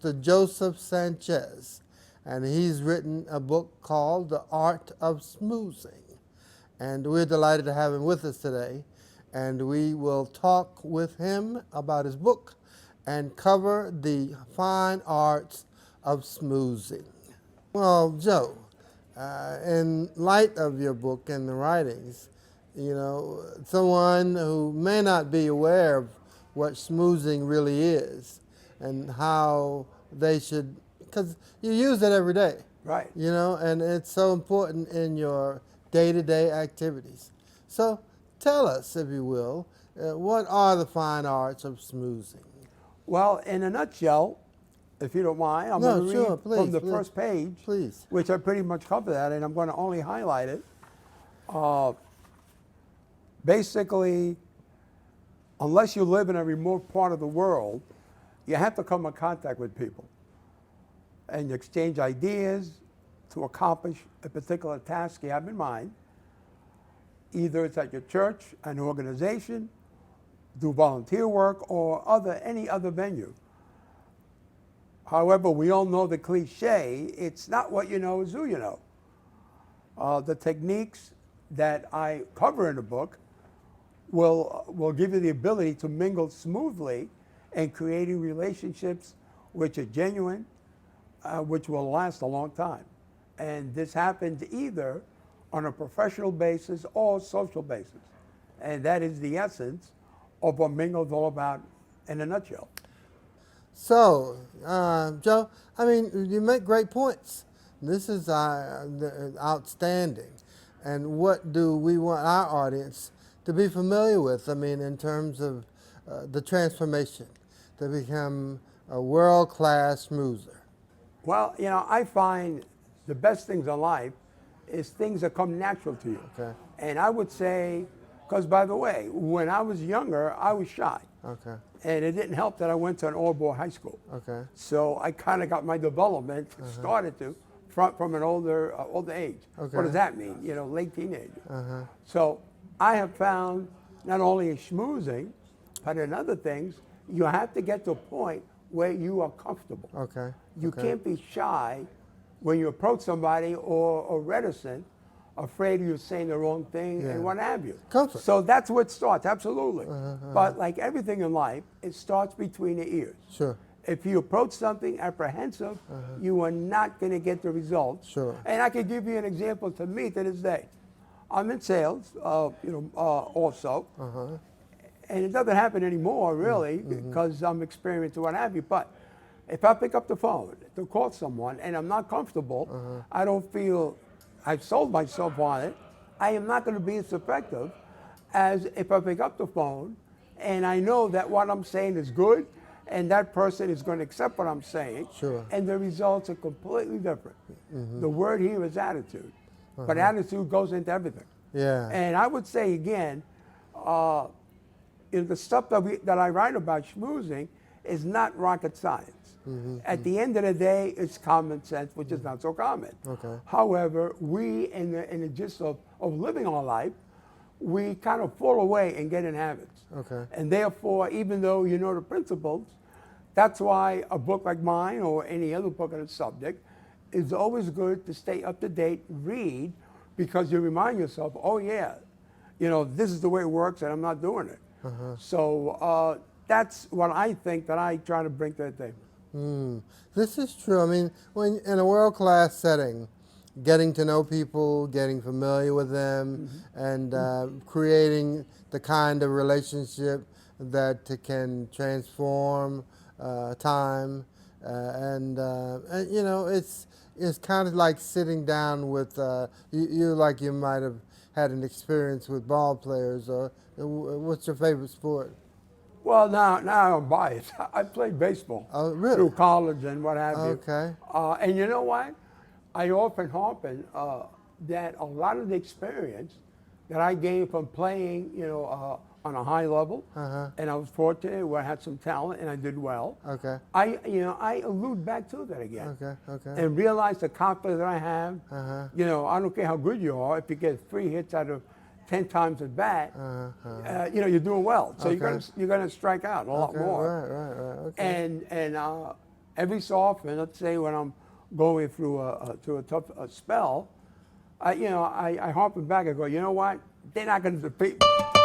Mr. Joseph Sanchez, and he's written a book called The Art of Schmoozing. And we're delighted to have him with us today, and we will talk with him about his book and cover the fine arts of schmoozing. Well, Joe, in light of your book and the writings, you know, someone who may not be aware of what schmoozing really is and how they should, because you use it every day. Right. You know, and it's so important in your day-to-day activities. So tell us, if you will, what are the fine arts of schmoozing? Well, in a nutshell, if you don't mind, I'm going to read from the first page, please, which I pretty much cover that, and I'm going to only highlight it. Basically, unless you live in a remote part of the world, you have to come in contact with people and you exchange ideas to accomplish a particular task you have in mind. Either it's at your church, an organization, do volunteer work, or any other venue. However, we all know the cliche, it's not what you know, it's who you know. The techniques that I cover in the book will give you the ability to mingle smoothly and creating relationships which are genuine, which will last a long time. And this happens either on a professional basis or social basis. And that is the essence of what Mingle is all about in a nutshell. So, Joe, I mean, you make great points. This is outstanding. And what do we want our audience to be familiar with? I mean, in terms of the transformation to become a world-class schmoozer. Well, you know, I find the best things in life is things that come natural to you. Okay. And I would say, because by the way, when I was younger, I was shy. Okay. And it didn't help that I went to an all-boy high school. Okay. So I kind of got my development started from an older age. Okay. What does that mean? You know, late teenager. So I have found not only in schmoozing, but in other things, you have to get to a point where you are comfortable. Okay. You can't be shy when you approach somebody or reticent, afraid you're saying the wrong thing and what have you. Comfort. So that's where it starts, absolutely. But like everything in life, it starts between the ears. Sure. If you approach something apprehensive, you are not going to get the results. Sure. And I can give you an example to me to this day. I'm in sales, also. And it doesn't happen anymore, really, because I'm experienced and what have you. But if I pick up the phone to call someone and I'm not comfortable, I don't feel I've sold myself on it, I am not going to be as effective as if I pick up the phone and I know that what I'm saying is good and that person is going to accept what I'm saying. Sure. And the results are completely different. The word here is attitude. But attitude goes into everything. Yeah. And I would say again, the stuff that I write about schmoozing is not rocket science. At the end of the day, it's common sense, which is not so common. Okay. However, we, in the gist of living our life, we kind of fall away and get in habits. Okay. And therefore, even though you know the principles, that's why a book like mine or any other book on the subject is always good to stay up to date, read, because you remind yourself, oh yeah, you know, this is the way it works and I'm not doing it. So that's what I think that I try to bring to the table. This is true. I mean, when in a world-class setting, getting to know people, getting familiar with them, and creating the kind of relationship that can transform time, and you know, it's kind of like sitting down with you like you might have had an experience with ball players. Or what's your favorite sport? Well, now I'm biased. I played baseball through college and what have you. Okay. And you know what? I often harpen that a lot of the experience that I gained from playing, you know, on a high level, and I was fortunate where I had some talent and I did well. Okay. I allude back to that again. Okay. And realize the confidence that I have. You know, I don't care how good you are. If you get 3 hits out of 10 times at bat, you know, you're doing well. So you're gonna strike out a lot more. Right. Okay. every so often, let's say when I'm going through a tough spell, I harpen back and go, you know what? They're not going to defeat me.